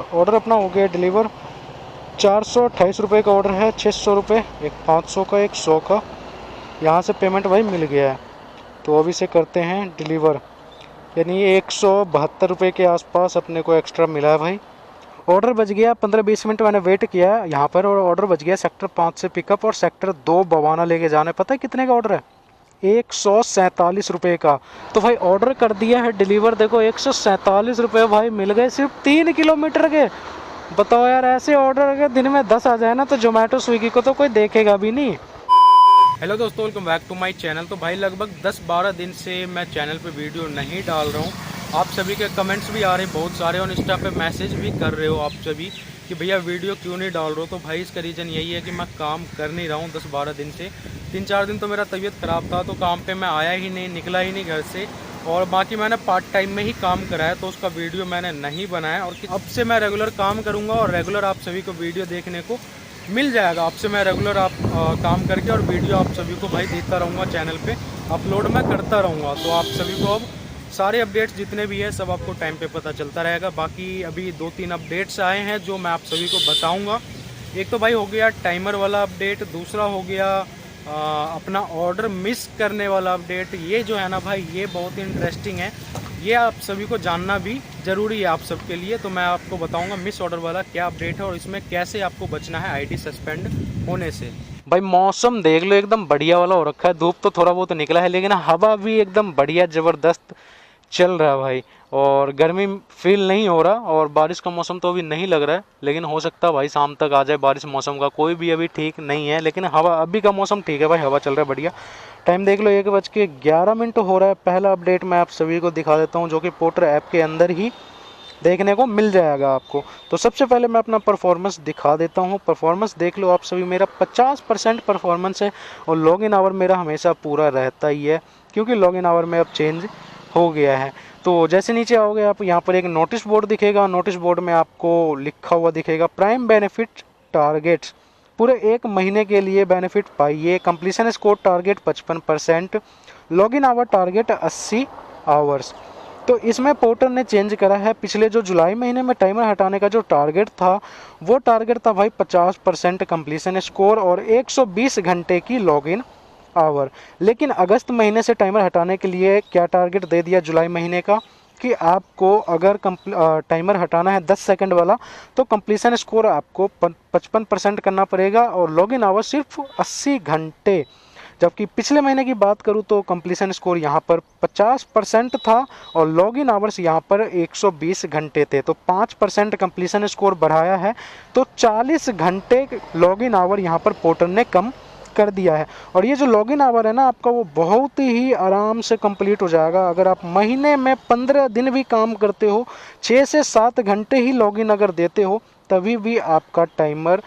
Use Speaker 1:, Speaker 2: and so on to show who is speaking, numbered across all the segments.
Speaker 1: Order अपना हो गया डिलीवर। 428 रुपये का ऑर्डर है, 600 रुपये, एक 500 का, एक 100 का। यहाँ से पेमेंट भाई मिल गया है, तो अभी से करते हैं डिलीवर। यानी 172 रुपये के आसपास अपने को एक्स्ट्रा मिला है भाई। ऑर्डर बच गया 15-20 मिनट मैंने वेट किया यहाँ पर, और ऑर्डर बच गया सेक्टर 5 से पिकअप और सेक्टर 2 बवाना लेके जाना। पता है कितने का ऑर्डर है? 147 रुपये का। तो भाई ऑर्डर कर दिया है डिलीवर। देखो 147 रुपये भाई मिल गए सिर्फ 3 किलोमीटर के। बताओ यार, ऐसे ऑर्डर अगर दिन में 10 आ जाए ना तो जोमेटो स्विगी को तो कोई देखेगा भी नहीं।
Speaker 2: हेलो दोस्तों, welcome back to my channel. तो भाई लगभग 10-12 दिन से मैं चैनल पे वीडियो नहीं डाल रहा हूँ। आप सभी के कमेंट्स भी आ रहे हैं बहुत सारे, और इंस्टा पे मैसेज भी कर रहे हो आप सभी कि भैया वीडियो क्यों नहीं डाल रहे हो। तो भाई इसका रीज़न यही है कि मैं काम कर नहीं रहा हूँ 10-12 दिन से। 3-4 दिन तो मेरा तबीयत ख़राब था, तो काम पर मैं आया ही नहीं, निकला ही नहीं घर से। और बाकी मैंने पार्ट टाइम में ही काम करा है, तो उसका वीडियो मैंने नहीं बनाया। और अब से मैं रेगुलर काम करूँगा और रेगुलर आप सभी को वीडियो देखने को मिल जाएगा। आपसे मैं रेगुलर काम करके और वीडियो आप सभी को भाई देता रहूँगा, चैनल पे अपलोड मैं करता रहूँगा। तो आप सभी को अब सारे अपडेट्स जितने भी है सब आपको टाइम पे पता चलता रहेगा। बाकी अभी 2-3 अपडेट्स आए हैं जो मैं आप सभी को बताऊँगा। एक तो भाई हो गया टाइमर वाला अपडेट, दूसरा हो गया अपना ऑर्डर मिस करने वाला अपडेट। ये जो है ना भाई, ये बहुत ही इंटरेस्टिंग है, ये आप सभी को जानना भी ज़रूरी है आप सबके लिए। तो मैं आपको बताऊंगा मिस ऑर्डर वाला क्या अपडेट है और इसमें कैसे आपको बचना है आईडी सस्पेंड होने से।
Speaker 1: भाई मौसम देख लो, एकदम बढ़िया वाला हो रखा है। धूप तो थोड़ा बहुत निकला है, लेकिन हवा भी एकदम बढ़िया ज़बरदस्त चल रहा है भाई। और गर्मी फील नहीं हो रहा, और बारिश का मौसम तो अभी नहीं लग रहा है, लेकिन हो सकता है भाई शाम तक आ जाए बारिश। मौसम का कोई भी अभी ठीक नहीं है, लेकिन हवा अभी का मौसम ठीक है भाई, हवा चल रहा है बढ़िया। टाइम देख लो, 1:11 हो रहा है। पहला अपडेट मैं आप सभी को दिखा देता हूँ, जो कि पोर्टर ऐप के अंदर ही देखने को मिल जाएगा आपको। तो सबसे पहले मैं अपना परफॉर्मेंस दिखा देता हूँ। परफॉर्मेंस देख लो आप सभी, मेरा 50% परफॉर्मेंस है, और लॉगिन आवर मेरा हमेशा पूरा रहता ही है, क्योंकि लॉगिन आवर में अब चेंज हो गया है। तो जैसे नीचे आओगे आप, यहाँ पर एक नोटिस बोर्ड दिखेगा। नोटिस बोर्ड में आपको लिखा हुआ दिखेगा प्राइम बेनिफिट टारगेट्स। पूरे 1 महीने के लिए बेनिफिट पाइए। Completion score target 55%, login hour target 80 hours. तो इसमें पोर्टर ने चेंज करा है। पिछले जो जुलाई महीने में टाइमर हटाने का जो टारगेट था, वो टारगेट था भाई 50% कंप्लीशन स्कोर और 120 घंटे की लॉगिन आवर। लेकिन अगस्त महीने से टाइमर हटाने के लिए क्या टारगेट दे दिया जुलाई महीने का, कि आपको अगर टाइमर हटाना है 10 सेकंड वाला, तो कंप्लीशन स्कोर आपको 55% करना पड़ेगा और लॉगिन आवर सिर्फ 80 घंटे। जबकि पिछले महीने की बात करूं तो कंप्लीशन स्कोर यहाँ पर 50% था और लॉगिन आवर्स यहाँ पर 120 घंटे थे। तो 5% कंप्लीशन स्कोर बढ़ाया है, तो 40 घंटे लॉगिन आवर यहाँ पर पोर्टर ने कम कर दिया है। और ये जो लॉगिन आवर है ना आपका, वो बहुत ही आराम से कंप्लीट हो जाएगा। अगर आप महीने में 15 दिन भी काम करते हो, 6 से 7 घंटे ही लॉगिन अगर देते हो, तभी भी आपका टाइमर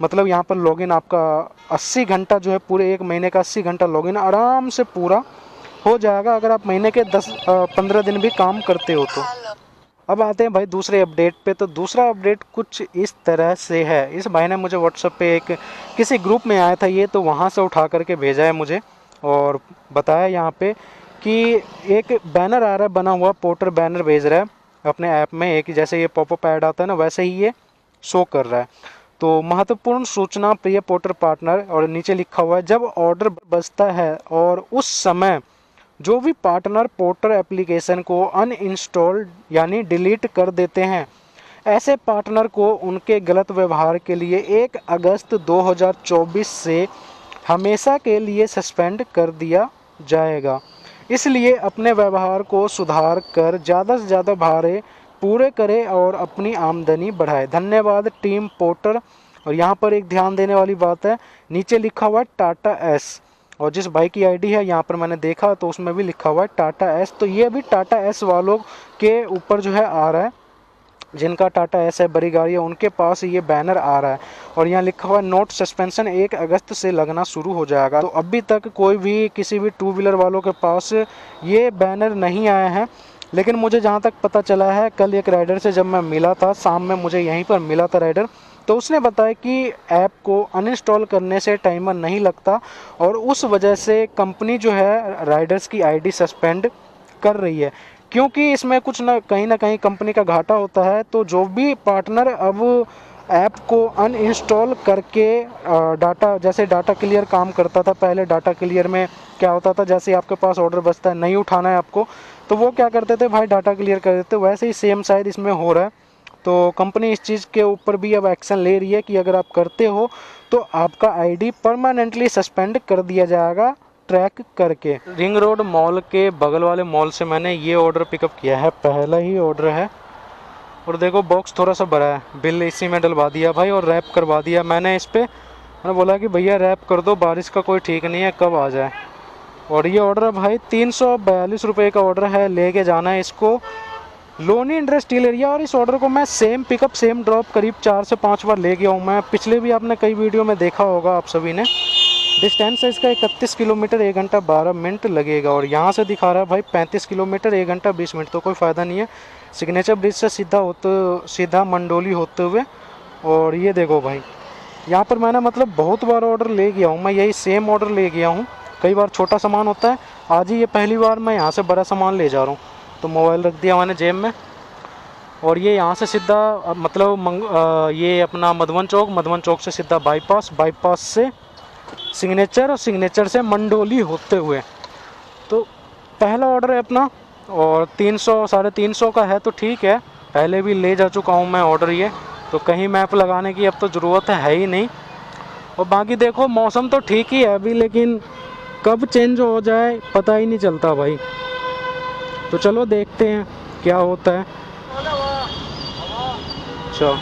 Speaker 1: मतलब यहाँ पर लॉगिन आपका 80 घंटा जो है, पूरे 1 महीने का 80 घंटा लॉगिन आराम से पूरा हो जाएगा, अगर आप महीने के 15 दिन भी काम करते हो तो। अब आते हैं भाई दूसरे अपडेट पे। तो दूसरा अपडेट कुछ इस तरह से है। इस भाई ने मुझे व्हाट्सएप पे एक किसी ग्रुप में आया था ये, तो वहाँ से उठा करके भेजा है मुझे और बताया यहाँ पे कि एक बैनर आ रहा है बना हुआ, पोर्टर बैनर भेज रहा है अपने ऐप में। एक जैसे ये पॉपअप ऐड आता है ना, वैसे ही ये शो कर रहा है। तो महत्वपूर्ण सूचना प्रिय पोर्टर पार्टनर, और नीचे लिखा हुआ है जब ऑर्डर बचता है और उस समय जो भी पार्टनर पोर्टर एप्लीकेशन को अनइंस्टॉल यानी डिलीट कर देते हैं, ऐसे पार्टनर को उनके गलत व्यवहार के लिए 1 अगस्त 2024 से हमेशा के लिए सस्पेंड कर दिया जाएगा। इसलिए अपने व्यवहार को सुधार कर ज़्यादा से ज़्यादा भारे पूरे करें और अपनी आमदनी बढ़ाएं। धन्यवाद टीम पोर्टर। और यहाँ पर एक ध्यान देने वाली बात है, नीचे लिखा हुआ है टाटा एस, और जिस भाई की आईडी है यहाँ पर मैंने देखा तो उसमें भी लिखा हुआ है टाटा एस। तो ये भी टाटा एस वालों के ऊपर जो है आ रहा है, जिनका टाटा एस है, बड़ी गाड़ी है, उनके पास ये बैनर आ रहा है। और यहाँ लिखा हुआ है नोट सस्पेंशन 1 अगस्त से लगना शुरू हो जाएगा। तो अभी तक कोई भी किसी भी 2 व्हीलर वालों के पास ये बैनर नहीं आया है, लेकिन मुझे जहाँ तक पता चला है, कल एक राइडर से जब मैं मिला था, शाम में मुझे यहीं पर मिला था राइडर, तो उसने बताया कि ऐप को अनइंस्टॉल करने से टाइमर नहीं लगता और उस वजह से कंपनी जो है राइडर्स की आईडी सस्पेंड कर रही है। क्योंकि इसमें कुछ ना कहीं कंपनी का घाटा होता है। तो जो भी पार्टनर अब ऐप को अनइंस्टॉल करके डाटा, जैसे डाटा क्लियर काम करता था पहले, डाटा क्लियर में क्या होता था, जैसे आपके पास ऑर्डर बचता है, नहीं उठाना है आपको, तो वो क्या करते थे भाई, डाटा क्लियर कर देते। वैसे ही सेम शायद इसमें हो रहा है। तो कंपनी इस चीज़ के ऊपर भी अब एक्शन ले रही है कि अगर आप करते हो तो आपका आईडी परमानेंटली सस्पेंड कर दिया जाएगा ट्रैक करके। रिंग रोड मॉल के बगल वाले मॉल से मैंने ये ऑर्डर पिकअप किया है, पहला ही ऑर्डर है। और देखो बॉक्स थोड़ा सा बड़ा है, बिल इसी में डलवा दिया भाई और रैप करवा दिया मैंने इस पर। मैंने बोला कि भैया रैप कर दो, बारिश का कोई ठीक नहीं है कब आ जाए। और ये ऑर्डर है भाई 342 रुपये का ऑर्डर है, लेके जाना है इसको लोनी इंडस्ट्रियल एरिया। और इस ऑर्डर को मैं सेम पिकअप सेम ड्रॉप करीब 4 से 5 बार ले गया हूँ मैं, पिछले भी आपने कई वीडियो में देखा होगा आप सभी ने। डिस्टेंस है इसका 31 किलोमीटर, 1 घंटा 12 मिनट लगेगा। और यहाँ से दिखा रहा है भाई 35 किलोमीटर 1 घंटा 20 मिनट, तो कोई फ़ायदा नहीं है। सिग्नेचर ब्रिज से सीधा मंडोली होते हुए। और ये देखो भाई यहाँ पर मैंने मतलब बहुत बार ऑर्डर ले गया हूँ मैं, यही सेम ऑर्डर ले गया हूँ। कई बार छोटा सामान होता है, आज ही ये पहली बार मैं यहाँ से बड़ा सामान ले जा रहा हूँ। तो मोबाइल रख दिया मैंने जेब में। और ये यहाँ से सीधा मतलब ये अपना मधुबन चौक से सीधा बाईपास से सिग्नेचर, और सिग्नेचर से मंडोली होते हुए। तो पहला ऑर्डर है अपना, और 300 350 का है तो ठीक है, पहले भी ले जा चुका हूँ मैं ऑर्डर ये, तो कहीं मैप लगाने की अब तो ज़रूरत है ही नहीं। और बाकी देखो मौसम तो ठीक ही है अभी, लेकिन कब चेंज हो जाए पता ही नहीं चलता भाई। तो चलो देखते हैं क्या होता है। अच्छा,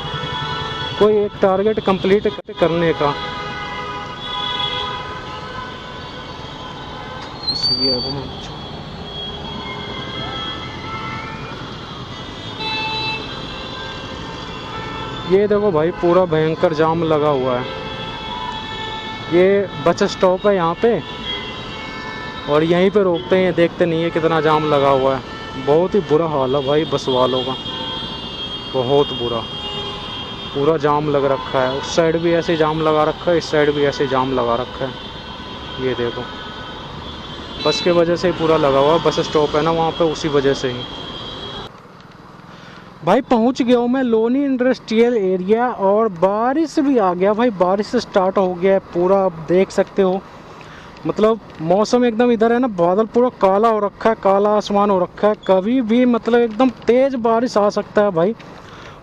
Speaker 1: कोई एक टारगेट कंप्लीट करने का। ये देखो भाई पूरा भयंकर जाम लगा हुआ है। ये बस स्टॉप है यहाँ पे, और यहीं पे रोकते हैं, देखते नहीं है कितना जाम लगा हुआ है। बहुत ही बुरा हाल है भाई बस वालों का, बहुत बुरा, पूरा जाम लग रखा है। उस साइड भी ऐसे जाम लगा रखा है, इस साइड भी ऐसे जाम लगा रखा है। ये देखो बस के वजह से ही पूरा लगा हुआ, बस स्टॉप है ना वहाँ पे, उसी वजह से ही। भाई पहुँच गया हूँ मैं लोनी इंडस्ट्रियल एरिया, और बारिश भी आ गया भाई, बारिश स्टार्ट हो गया है पूरा, आप देख सकते हो। मतलब मौसम एकदम इधर है ना, बादल पूरा काला हो रखा है, काला आसमान हो रखा है, कभी भी मतलब एकदम तेज़ बारिश आ सकता है भाई।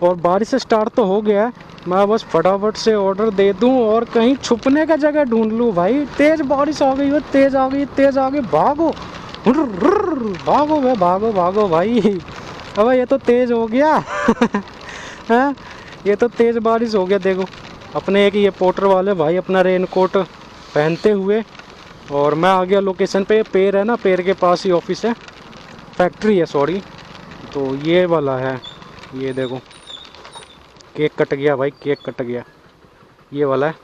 Speaker 1: और बारिश स्टार्ट तो हो गया है, मैं बस फटाफट से ऑर्डर दे दूं और कहीं छुपने का जगह ढूंढ लूं भाई। तेज़ बारिश आ गई है, तेज़ आ गई, भागो भागो भाई, भागो भाई। अब ये तो तेज़ हो गया हैं, ये तो तेज़ बारिश हो गया। देखो अपने एक ये पोर्टर वाले भाई अपना रेनकोट पहनते हुए, और मैं आ गया लोकेशन पे। पेड़ है ना, पेड़ के पास ही ऑफिस है, फैक्ट्री है सॉरी। तो ये वाला है, ये देखो केक कट गया भाई, केक कट गया, ये वाला है।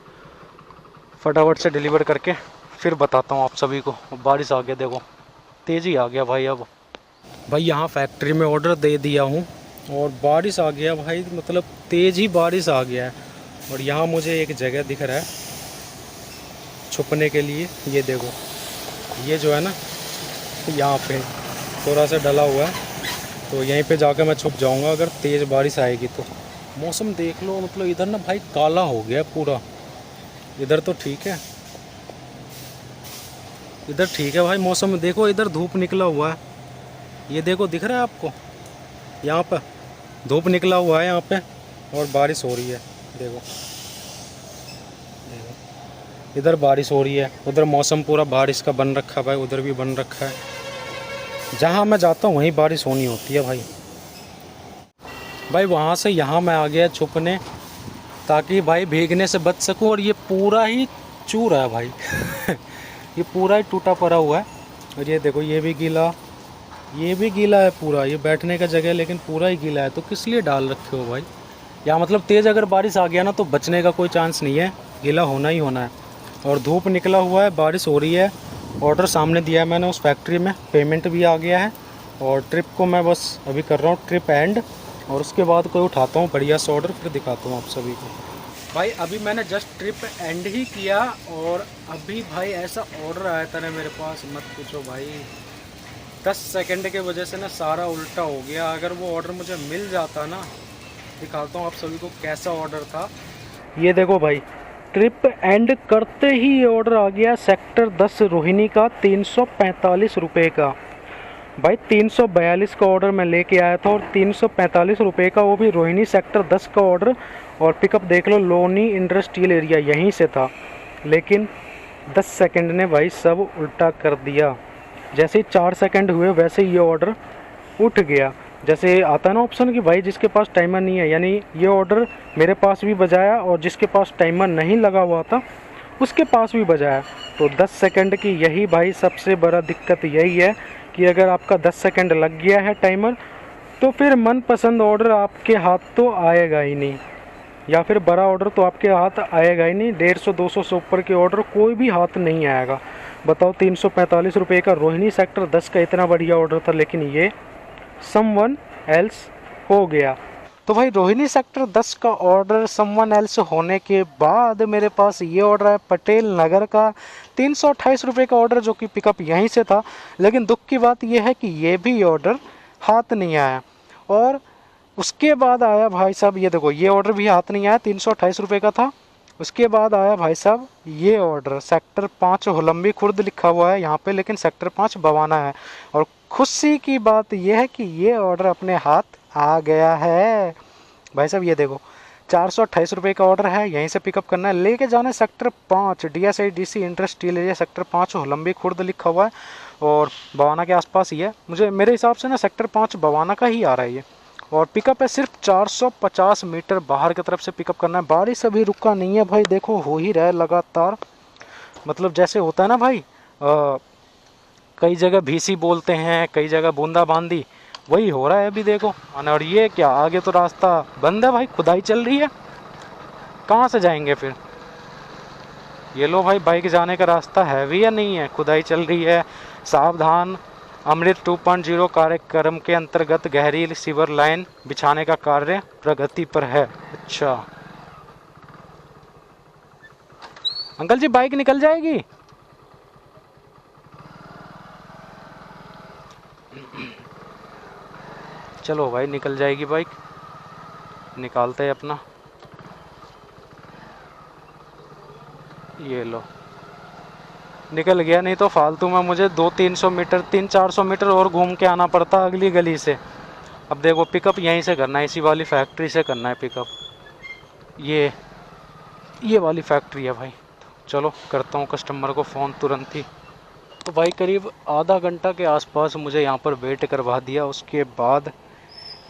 Speaker 1: फटाफट से डिलीवर करके फिर बताता हूँ आप सभी को। बारिश आ गया, देखो तेज़ी आ गया भाई। अब भाई यहाँ फैक्ट्री में ऑर्डर दे दिया हूँ और बारिश आ गया भाई, मतलब तेज़ ही बारिश आ गया है। और यहाँ मुझे एक जगह दिख रहा है छुपने के लिए, ये देखो, ये जो है ना यहाँ पे थोड़ा सा डला हुआ है, तो यहीं पे जाकर मैं छुप जाऊँगा अगर तेज़ बारिश आएगी तो। मौसम देख लो, मतलब इधर ना भाई काला हो गया पूरा, इधर तो ठीक है, इधर ठीक है भाई मौसम। देखो इधर धूप निकला हुआ है, ये देखो दिख रहा है आपको, यहाँ पर धूप निकला हुआ है यहाँ पे, और बारिश हो रही है। देखो इधर बारिश हो रही है, उधर मौसम पूरा बारिश का बन रखा है भाई, उधर भी बन रखा है। जहाँ मैं जाता हूँ वहीं बारिश होनी होती है भाई। भाई वहाँ से यहाँ मैं आ गया छुपने, ताकि भाई भीगने से बच सकूँ। और ये पूरा ही चूर है भाई ये पूरा ही टूटा पड़ा हुआ है। और ये देखो ये भी गीला, ये भी गीला है पूरा, ये बैठने का जगह है लेकिन पूरा ही गीला है। तो किस लिए डाल रखे हो भाई यहाँ, मतलब तेज़ अगर बारिश आ गया ना तो बचने का कोई चांस नहीं है, गीला होना ही होना है। और धूप निकला हुआ है, बारिश हो रही है। ऑर्डर सामने दिया है मैंने उस फैक्ट्री में, पेमेंट भी आ गया है। और ट्रिप को मैं बस अभी कर रहा हूँ ट्रिप एंड, और उसके बाद कोई उठाता हूँ बढ़िया सा ऑर्डर, फिर दिखाता हूँ आप सभी को। भाई अभी मैंने जस्ट ट्रिप एंड ही किया, और अभी भाई ऐसा ऑर्डर आया था ना मेरे पास, मत पूछो भाई।
Speaker 2: 10 सेकंड के वजह से ना सारा उल्टा हो गया। अगर वो ऑर्डर मुझे मिल जाता ना, दिखाता हूँ आप सभी को कैसा ऑर्डर था। ये देखो भाई, ट्रिप एंड करते ही ये ऑर्डर आ गया सेक्टर 10 रोहिणी का 345 रुपये का। भाई 342 का ऑर्डर मैं लेके आया था और 345 रुपये का, वो भी रोहिणी सेक्टर 10 का ऑर्डर। और पिकअप देख लो, लोनी इंडस्ट्रियल एरिया यहीं से था। लेकिन 10 सेकंड ने भाई सब उल्टा कर दिया। जैसे ही 4 सेकंड हुए वैसे ही ये ऑर्डर उठ गया। जैसे आता है ना ऑप्शन कि भाई जिसके पास टाइमर नहीं है, यानी ये ऑर्डर मेरे पास भी बजाया और जिसके पास टाइमर नहीं लगा हुआ था उसके पास भी बजाया। तो 10 सेकंड की यही भाई सबसे बड़ा दिक्कत यही है कि अगर आपका 10 सेकंड लग गया है टाइमर, तो फिर मनपसंद ऑर्डर आपके हाथ तो आएगा ही नहीं, या फिर बड़ा ऑर्डर तो आपके हाथ आएगा ही नहीं। 150-200 से ऊपर के ऑर्डर कोई भी हाथ नहीं आएगा। बताओ 345 रुपये का रोहिणी सेक्टर 10 का इतना बढ़िया ऑर्डर था, लेकिन ये समवन एल्स हो गया। तो भाई रोहिणी सेक्टर 10 का ऑर्डर समवन एल्स होने के बाद मेरे पास ये ऑर्डर है पटेल नगर का 328 रुपये का ऑर्डर, जो कि पिकअप यहीं से था। लेकिन दुख की बात यह है कि ये भी ऑर्डर हाथ नहीं आया। और उसके बाद आया भाई साहब, ये देखो ये ऑर्डर भी हाथ नहीं आया, 328 रुपये का था। उसके बाद आया भाई साहब ये ऑर्डर, सेक्टर 5 होलंबी खुर्द लिखा हुआ है यहाँ पे, लेकिन सेक्टर 5 बवाना है। और खुशी की बात यह है कि ये ऑर्डर अपने हाथ आ गया है। भाई साहब ये देखो 428 रुपये का ऑर्डर है, यहीं से पिकअप करना है, लेके जाना है sector 5 DSIDC industrial area, sector 5 Holambi Khurd लिखा हुआ है और बवाना के आसपास ही है। मेरे हिसाब से ना सेक्टर 5 बवाना का ही आ रहा है ये। और पिकअप है सिर्फ 450 मीटर बाहर की तरफ से पिकअप करना है। बारिश अभी रुका नहीं है भाई, देखो हो ही रहा है लगातार। मतलब जैसे होता है ना भाई, कई जगह भीसी बोलते हैं, कई जगह बूंदाबांदी, वही हो रहा है अभी देखो। और ये क्या, आगे तो रास्ता बंद है भाई, खुदाई चल रही है, कहाँ से जाएंगे फिर। ये लो भाई, बाइक जाने का रास्ता है भी या नहीं है, खुदाई चल रही है। सावधान, अमृत 2.0 कार्यक्रम के अंतर्गत गहरी सीवर लाइन बिछाने का कार्य प्रगति पर है। अच्छा अंकल जी, बाइक निकल जाएगी। चलो भाई निकल जाएगी बाइक, निकालते हैं अपना। ये लो निकल गया, नहीं तो फालतू में मुझे 200-300 मीटर 300-400 मीटर और घूम के आना पड़ता अगली गली से। अब देखो पिकअप यहीं से करना है, इसी वाली फैक्ट्री से करना है पिकअप। ये वाली फैक्ट्री है भाई। चलो करता हूँ कस्टमर को फ़ोन तुरंत ही। तो भाई करीब आधा घंटा के आसपास मुझे यहाँ पर वेट करवा दिया, उसके बाद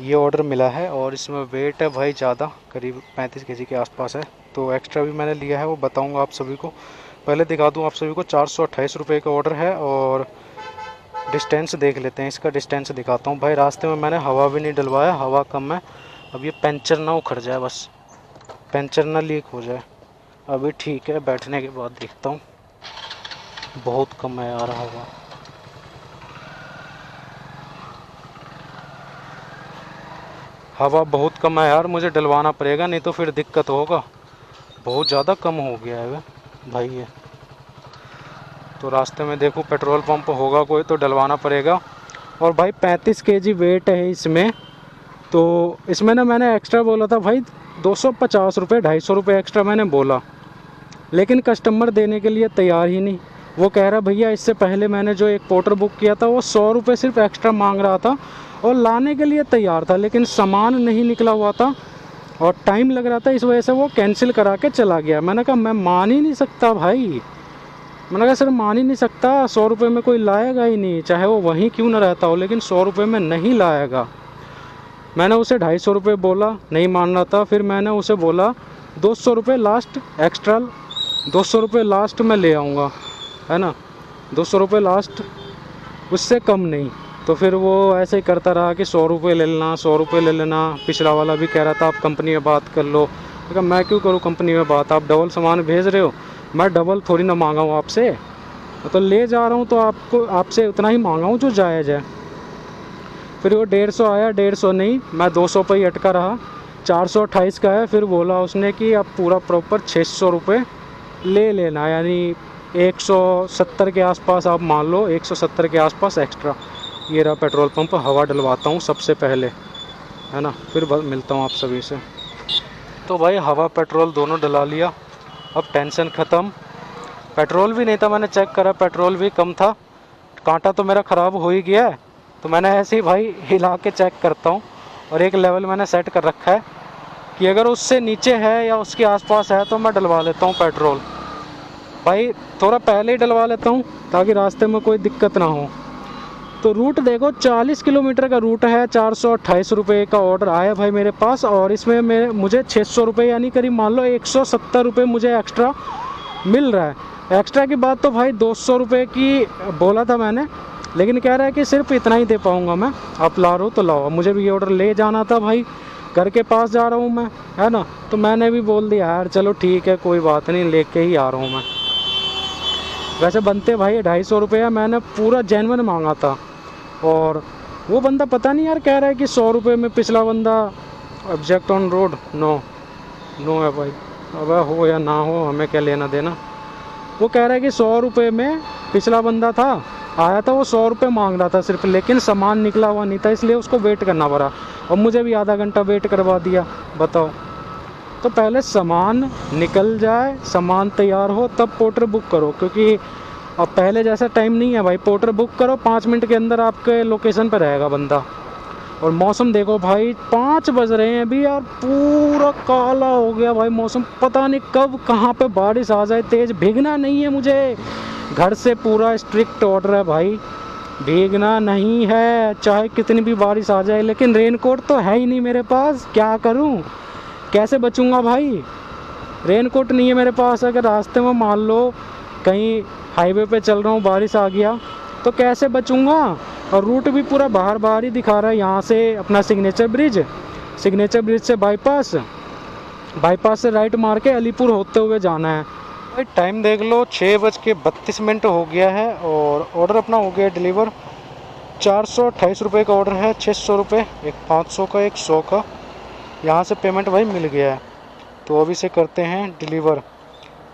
Speaker 2: ये ऑर्डर मिला है। और इसमें वेट है भाई ज़्यादा, करीब 35 kg के आसपास है। तो एक्स्ट्रा भी मैंने लिया है, वो बताऊँगा आप सभी को। पहले दिखा दूँ आप सभी को, 428 रुपये का ऑर्डर है। और डिस्टेंस देख लेते हैं, इसका डिस्टेंस दिखाता हूँ भाई। रास्ते में मैंने हवा भी नहीं डलवाया, हवा कम है। अब ये पंचर ना उखड़ जाए, बस पंचर ना लीक हो जाए। अभी ठीक है, बैठने के बाद देखता हूँ। बहुत कम है यार हवा। हवा बहुत कम है यार, मुझे डलवाना पड़ेगा, नहीं तो फिर दिक्कत होगा। बहुत ज़्यादा कम हो गया है भाई ये। तो रास्ते में देखो पेट्रोल पंप होगा कोई तो डलवाना पड़ेगा। और भाई 35 kg वेट है इसमें। तो इसमें ना मैंने एक्स्ट्रा बोला था भाई 250 रुपये, 250 रुपये एक्स्ट्रा मैंने बोला, लेकिन कस्टमर देने के लिए तैयार ही नहीं। वो कह रहा भैया इससे पहले मैंने जो एक पोर्टर बुक किया था वो 100 रुपये सिर्फ एक्स्ट्रा मांग रहा था और लाने के लिए तैयार था, लेकिन सामान नहीं निकला हुआ था और टाइम लग रहा था, इस वजह से वो कैंसिल करा के चला गया। मैंने कहा मैं मान ही नहीं सकता भाई, मैंने कहा सर मान ही नहीं सकता, 100 रुपये में कोई लाएगा ही नहीं, चाहे वो वहीं क्यों ना रहता हो, लेकिन 100 रुपये में नहीं लाएगा। मैंने उसे 250 रुपये बोला, नहीं मान रहा था। फिर मैंने उसे बोला 200 रुपये लास्ट एक्स्ट्रा, 200 रुपये लास्ट मैं ले आऊँगा, है ना, 200 रुपये लास्ट, उससे कम नहीं। तो फिर वो ऐसे ही करता रहा कि 100 रुपये ले लेना, 100 रुपये ले लेना। पिछला वाला भी कह रहा था आप कंपनी में बात कर लो। लेकिन मैं क्यों करूँ कंपनी में बात, आप डबल सामान भेज रहे हो, मैं डबल थोड़ी ना मांगा हूँ आपसे। तो ले जा रहा हूँ तो आपसे उतना ही मांगा हूँ जो जायज़ है। फिर वो 150 आया, 150 नहीं, मैं 200 पर ही अटका रहा। 428 का है। फिर बोला उसने कि आप पूरा प्रॉपर 600 रुपये ले लेना, यानी 170 के आसपास आप मान लो, 170 के आसपास एक्स्ट्रा।
Speaker 1: ये रहा पेट्रोल पंप, हवा डलवाता हूँ सबसे पहले, है ना, फिर मिलता हूँ आप सभी से। तो भाई हवा पेट्रोल दोनों डला लिया, अब टेंशन ख़त्म। पेट्रोल भी नहीं था, मैंने चेक करा पेट्रोल भी कम था, कांटा तो मेरा ख़राब हो ही गया है। तो मैंने ऐसे ही भाई हिला के चेक करता हूँ, और एक लेवल मैंने सेट कर रखा है कि अगर उससे नीचे है या उसके आसपास है तो मैं डलवा लेता हूँ पेट्रोल। भाई थोड़ा पहले ही डलवा लेता हूँ ताकि रास्ते में कोई दिक्कत ना हो। तो रूट देखो 40 किलोमीटर का रूट है, 428 रुपये का ऑर्डर आया भाई मेरे पास, और इसमें मुझे 600 रुपये यानी करीब मान लो 170 रुपये मुझे एक्स्ट्रा मिल रहा है। एक्स्ट्रा की बात तो भाई 200 रुपये की बोला था मैंने, लेकिन कह रहा है कि सिर्फ इतना ही दे पाऊँगा मैं, आप ला रहे हो तो लाओ। मुझे भी ये ऑर्डर ले जाना था भाई, घर के पास जा रहा हूँ मैं, है ना, तो मैंने भी बोल दिया यार चलो ठीक है कोई बात नहीं, लेके ही आ रहा हूँ मैं। वैसे बनते भाई 250 रुपये, मैंने पूरा जेन्युइन मांगा था, और वो बंदा पता नहीं यार कह रहा है कि 100 रुपये में। पिछला बंदा ऑब्जेक्ट ऑन रोड, नो है भाई, अब हो या ना हो हमें क्या लेना देना। वो कह रहा है कि 100 रुपये में, पिछला बंदा था आया था वो 100 रुपये मांग रहा था सिर्फ, लेकिन सामान निकला हुआ नहीं था, इसलिए उसको वेट करना पड़ा, और मुझे भी आधा घंटा वेट करवा दिया। बताओ, तो पहले सामान निकल जाए, सामान तैयार हो तब पोर्टर बुक करो, क्योंकि अब पहले जैसा टाइम नहीं है भाई। पोर्टर बुक करो 5 मिनट के अंदर आपके लोकेशन पर रहेगा बंदा। और मौसम देखो भाई 5 बज रहे हैं अभी यार, पूरा काला हो गया भाई मौसम, पता नहीं कब कहाँ पे बारिश आ जाए तेज़। भीगना नहीं है मुझे, घर से पूरा स्ट्रिक्ट ऑर्डर है भाई, भीगना नहीं है चाहे कितनी भी बारिश आ जाए। लेकिन रेनकोट तो है ही नहीं मेरे पास, क्या करूं, कैसे बचूंगा भाई। रेनकोट नहीं है मेरे पास, अगर रास्ते में मान लो कहीं हाईवे पे चल रहा हूँ बारिश आ गया तो कैसे बचूंगा। और रूट भी पूरा बाहर ही दिखा रहा है, यहाँ से अपना सिग्नेचर ब्रिज से बाईपास से राइट मार के अलीपुर होते हुए जाना है। भाई टाइम देख लो 6:32 हो गया है, और ऑर्डर अपना हो गया डिलीवर। 428 रुपये का ऑर्डर है, 600 रुपये, एक 500 का, एक 100 का। यहाँ से पेमेंट भाई मिल गया है, तो अभी से करते हैं डिलीवर।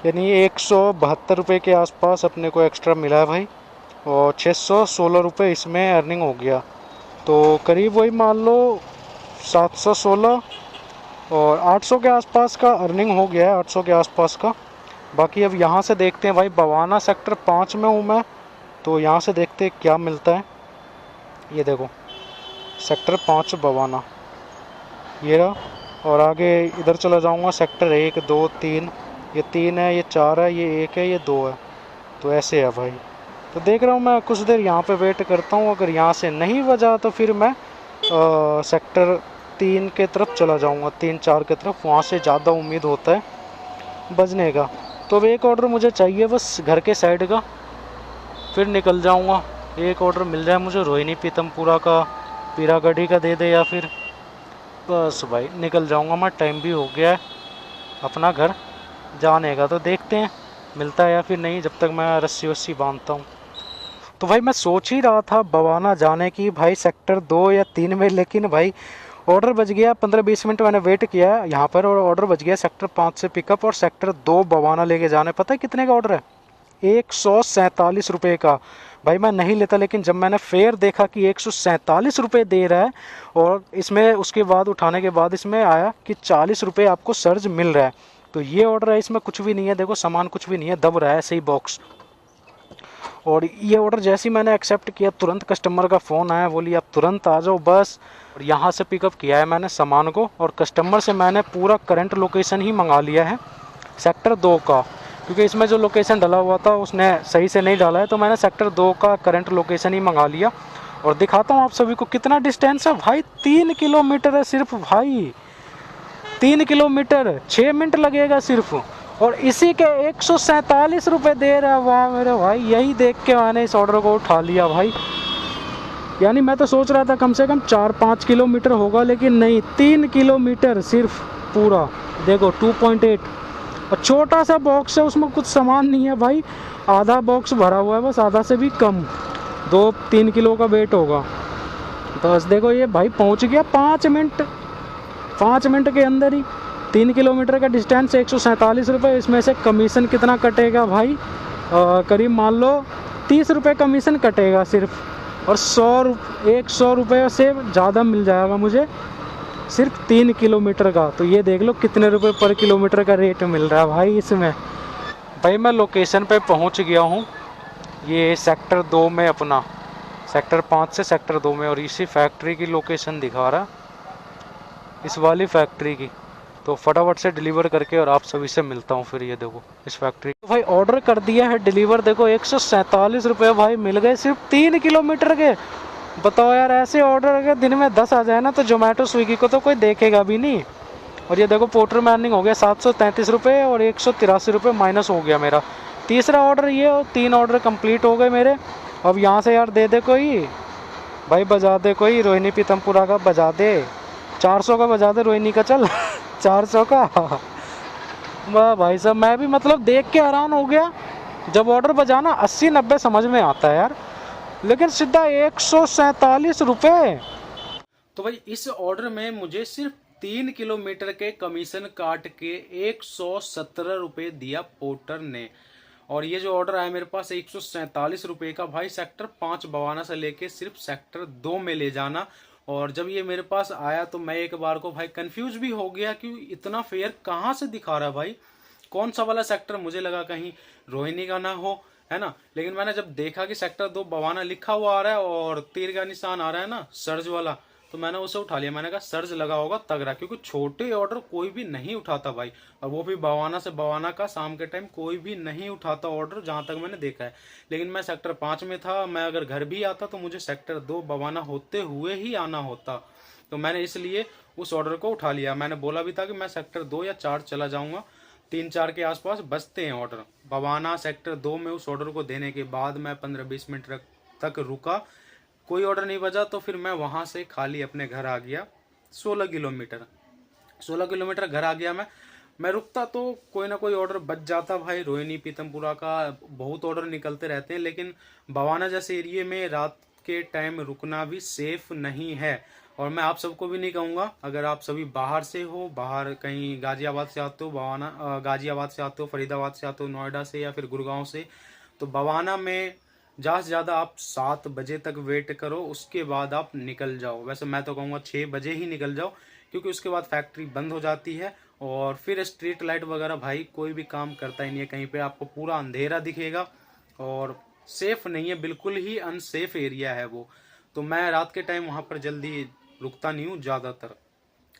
Speaker 1: यानी 172 रुपये के आसपास अपने को एक्स्ट्रा मिला है भाई, और 616 रुपये इसमें अर्निंग हो गया, तो करीब वही मान लो 716 और 800 के आसपास का अर्निंग हो गया है, 800 के आसपास का। बाकी अब यहाँ से देखते हैं भाई, बवाना सेक्टर 5 में हूँ मैं, तो यहाँ से देखते हैं क्या मिलता है। ये देखो सेक्टर 5 बवाना, ये रहा, और आगे इधर चला जाऊँगा सेक्टर 1 2 3, ये 3 है, ये 4 है, ये 1 है, ये 2 है, तो ऐसे है भाई। तो देख रहा हूँ मैं कुछ देर यहाँ पे वेट करता हूँ, अगर यहाँ से नहीं बजा तो फिर मैं सेक्टर 3 के तरफ चला जाऊँगा, 3-4 के तरफ, वहाँ से ज़्यादा उम्मीद होता है बजने का। तो अब एक ऑर्डर मुझे चाहिए बस घर के साइड का, फिर निकल जाऊँगा। एक ऑर्डर मिल जाए मुझे रोहिणी पीतमपुरा का, पीरागढ़ी का दे दे, या फिर बस भाई निकल जाऊँगा मैं। टाइम भी हो गया है अपना घर जाने का, तो देखते हैं मिलता है या फिर नहीं, जब तक मैं रस्सी वस्सी बांधता हूँ। तो भाई मैं सोच ही रहा था बवाना जाने की भाई सेक्टर 2 या 3 में, लेकिन भाई ऑर्डर बज गया। 15-20 मिनट मैंने वेट किया यहाँ पर, और ऑर्डर बज गया सेक्टर 5 से पिकअप और सेक्टर 2 बवाना लेके जाना है। पता है कितने का ऑर्डर है? 147 रुपये का। भाई मैं नहीं लेता, लेकिन जब मैंने फेयर देखा कि 147 रुपये दे रहा है, और इसमें उसके बाद उठाने के बाद इसमें आया कि 40 रुपये आपको सर्ज मिल रहा है, तो ये ऑर्डर है, इसमें कुछ भी नहीं है। देखो सामान कुछ भी नहीं है, दब रहा है ऐसे ही बॉक्स। और ये ऑर्डर जैसे ही मैंने एक्सेप्ट किया, तुरंत कस्टमर का फ़ोन आया, बोली आप तुरंत आ जाओ बस। और यहाँ से पिकअप किया है मैंने सामान को, और कस्टमर से मैंने पूरा करंट लोकेशन ही मंगा लिया है सेक्टर 2 का, क्योंकि इसमें जो लोकेशन डाला हुआ था उसने सही से नहीं डाला है, तो मैंने सेक्टर 2 का करंट लोकेशन ही मंगा लिया। और दिखाता हूँ आप सभी को कितना डिस्टेंस है भाई, 3 किलोमीटर है सिर्फ भाई, 3 किलोमीटर, 6 मिनट लगेगा सिर्फ, और इसी के 147 रुपये दे रहा है। वाह मेरे भाई, यही देख के मैंने इस ऑर्डर को उठा लिया भाई। यानी मैं तो सोच रहा था कम से कम 4-5 किलोमीटर होगा, लेकिन नहीं, 3 किलोमीटर सिर्फ पूरा। देखो 2.8, और छोटा सा बॉक्स है, उसमें कुछ सामान नहीं है भाई, आधा बॉक्स भरा हुआ है बस, आधा से भी कम, 2-3 किलो का वेट होगा। बस देखो ये भाई पहुंच गया 5 मिनट के अंदर ही। 3 किलोमीटर का डिस्टेंस, 147 रुपये, इसमें से कमीशन कितना कटेगा भाई, करीब मान लो 30 रुपये कमीशन कटेगा सिर्फ, और 100 रुपये से ज़्यादा मिल जाएगा मुझे सिर्फ 3 किलोमीटर का। तो ये देख लो कितने रुपए पर किलोमीटर का रेट मिल रहा है भाई इसमें। भाई मैं लोकेशन पे पहुंच गया हूँ, ये सेक्टर 2 में, अपना सेक्टर 5 से सेक्टर 2 में, और इसी फैक्ट्री की लोकेशन दिखा रहा, इस वाली फैक्ट्री की। तो फटाफट से डिलीवर करके और आप सभी से मिलता हूँ फिर। ये देखो इस फैक्ट्री तो भाई ऑर्डर कर दिया है, डिलीवर देखो 147 रुपये भाई मिल गए सिर्फ 3 किलोमीटर के। बताओ यार, ऐसे ऑर्डर अगर दिन में 10 आ जाए ना तो जोमेटो स्विगी को तो कोई देखेगा भी नहीं। और ये देखो पोर्टर में अर्निंग हो गया 733 रुपये और 183 रुपये माइनस हो गया मेरा। तीसरा ऑर्डर ये, और 3 ऑर्डर कंप्लीट हो गए मेरे। अब यहाँ से यार दे दे कोई भाई, बजा दे कोई, रोहिणी पीतमपुरा का बजा दे, 400 का बजा दे रोहिणी का, चल 400 का। वाह भाई साहब, मैं भी मतलब देख के हैरान हो गया। जब ऑर्डर बजाना 80-90 समझ में आता है यार, लेकिन सीधा 147 रुपये।
Speaker 2: तो भाई इस ऑर्डर में मुझे सिर्फ 3 किलोमीटर के कमीशन काट के 117 रुपये दिया पोर्टर ने। और ये जो ऑर्डर आया मेरे पास 147 रुपये का, भाई सेक्टर 5 बवाना से लेके सिर्फ सेक्टर 2 में ले जाना। और जब ये मेरे पास आया तो मैं एक बार को भाई कंफ्यूज भी हो गया कि इतना फेयर कहाँ से दिखा रहा है भाई, कौन सा वाला सेक्टर, मुझे लगा कहीं रोहिणी का ना हो, है ना। लेकिन मैंने जब देखा कि सेक्टर 2 बवाना लिखा हुआ आ रहा है और तीर का निशान आ रहा है ना, सर्ज वाला, तो मैंने उसे उठा लिया। मैंने कहा सर्ज लगा होगा तगड़ा, क्योंकि छोटे ऑर्डर कोई भी नहीं उठाता भाई, और वो भी बवाना से बवाना का शाम के टाइम कोई भी नहीं उठाता ऑर्डर, जहां तक मैंने देखा है। लेकिन मैं सेक्टर 5 में था, मैं अगर घर भी आता तो मुझे सेक्टर 2 बवाना होते हुए ही आना होता। तो मैंने इसलिए उस ऑर्डर को उठा लिया। मैंने बोला भी था कि मैं सेक्टर 2 या 4 चला जाऊंगा, 3-4 के आसपास बचते हैं ऑर्डर। बवाना सेक्टर 2 में उस ऑर्डर को देने के बाद मैं 15-20 मिनट तक रुका, कोई ऑर्डर नहीं बजा, तो फिर मैं वहां से खाली अपने घर आ गया। 16 किलोमीटर घर आ गया मैं रुकता तो कोई ना कोई ऑर्डर बच जाता भाई। रोहिणी पीतमपुरा का बहुत ऑर्डर निकलते रहते हैं, लेकिन बवाना जैसे एरिया में रात के टाइम रुकना भी सेफ नहीं है। और मैं आप सबको भी नहीं कहूँगा, अगर आप सभी बाहर से हो, बाहर कहीं गाजियाबाद से आते हो, बवाना गाजियाबाद से आते हो, फरीदाबाद से आते हो, नोएडा से या फिर गुड़गांव से, तो बवाना में ज़्यादा से ज़्यादा आप 7 बजे तक वेट करो, उसके बाद आप निकल जाओ। वैसे मैं तो कहूँगा 6 बजे ही निकल जाओ, क्योंकि उसके बाद फैक्ट्री बंद हो जाती है और फिर स्ट्रीट लाइट वगैरह भाई कोई भी काम करता ही नहीं है। कहीं पे आपको पूरा अंधेरा दिखेगा और सेफ नहीं है, बिल्कुल ही अनसेफ एरिया है वो। तो मैं रात के टाइम वहाँ पर जल्दी रुकता नहीं हूँ ज़्यादातर।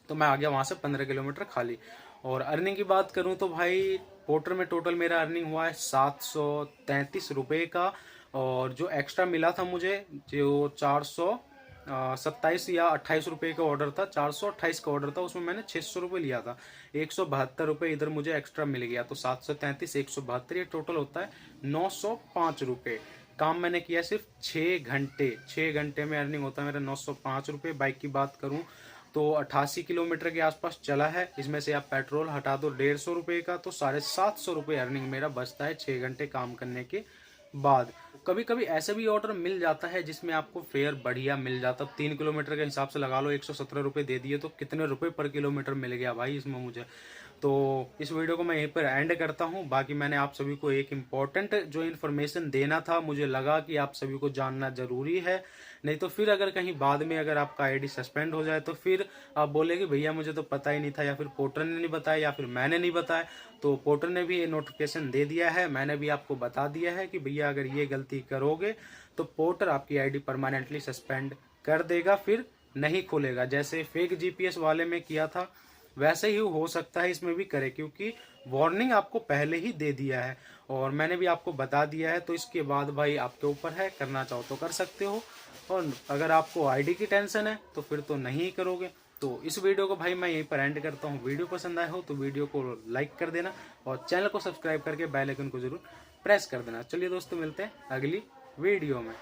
Speaker 2: तो मैं आ गया वहाँ से 15 किलोमीटर खाली। और अर्निंग की बात करूँ तो भाई पोर्टर में टोटल मेरा अर्निंग हुआ है 733 रुपये का। और जो एक्स्ट्रा मिला था मुझे, जो 427 या 28 रुपये का ऑर्डर था, 428 का ऑर्डर था, उसमें मैंने 600 रुपये लिया था, 172 रुपये इधर मुझे एक्स्ट्रा मिल गया। तो 733 172 ये टोटल होता है 905 रुपये। काम मैंने किया सिर्फ 6 घंटे, 6 घंटे में अर्निंग होता है मेरा 905 रुपये। बाइक की बात करूँ तो 88 किलोमीटर के आसपास चला है, इसमें से आप पेट्रोल हटा दो 150 रुपये का, तो 750 रुपये अर्निंग मेरा बचता है 6 घंटे काम करने के बाद। कभी कभी ऐसे भी ऑर्डर मिल जाता है जिसमें आपको फेयर बढ़िया मिल जाता। 3 किलोमीटर के हिसाब से लगा लो, 117 रुपये दे दिए तो कितने रुपए पर किलोमीटर मिल गया भाई इसमें मुझे। तो इस वीडियो को मैं यहीं पर एंड करता हूँ। बाकी मैंने आप सभी को एक इम्पॉर्टेंट जो इन्फॉर्मेशन देना था, मुझे लगा कि आप सभी को जानना जरूरी है। नहीं तो फिर अगर कहीं बाद में अगर आपका आईडी सस्पेंड हो जाए तो फिर आप बोले कि भैया मुझे तो पता ही नहीं था, या फिर पोर्टर ने नहीं बताया, या फिर मैंने नहीं बताया। तो पोर्टर ने भी ये नोटिफिकेशन दे दिया है, मैंने भी आपको बता दिया है कि भैया अगर ये गलती करोगे तो पोर्टर आपकी आईडी परमानेंटली सस्पेंड कर देगा, फिर नहीं खुलेगा। जैसे फेक जीपीएस वाले में किया था वैसे ही हो सकता है इसमें भी करे, क्योंकि वार्निंग आपको पहले ही दे दिया है और मैंने भी आपको बता दिया है। तो इसके बाद भाई आपके ऊपर है, करना चाहो तो कर सकते हो, और अगर आपको आईडी की टेंशन है तो फिर तो नहीं करोगे। तो इस वीडियो को भाई मैं यहीं पर एंड करता हूँ। वीडियो पसंद आया हो तो वीडियो को लाइक कर देना और चैनल को सब्सक्राइब करके बेल आइकन को जरूर प्रेस कर देना। चलिए दोस्तों, मिलते हैं अगली वीडियो में।